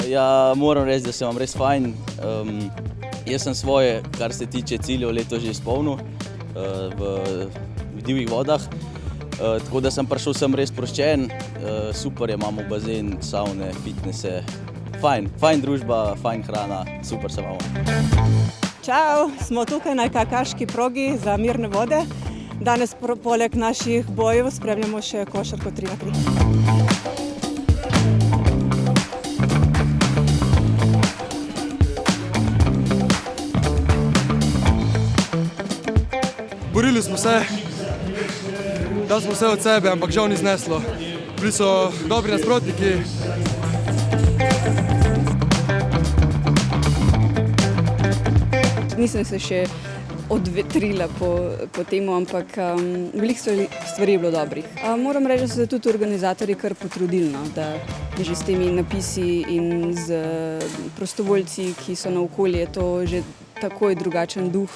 Ja, moram reči, da se vam res fajn. Jaz sem svoje, kar se tiče ciljev, leto že izpolnil v divjih vodah. Tako da sem prišel sem res sproščen, super je, imamo bazen, savne, fitnese. Fajn družba, fajn hrana, super se imamo. Čau, smo tukaj na kajakaški progi za mirne vode. Danes poleg naših bojev spremljamo še košarko 3x3. Borili smo se, dali smo vse od sebe, ampak žal ni zneslo. Bili so dobri nasprotniki. Nisem se še odvetrila po temu, ampak veliko stvari je bilo dobrih. Moram reči, da so se tudi organizatorji kar potrudili, da je že s temi napisi in z prostovoljci, ki so naokoli, je to že takoj drugačen duh.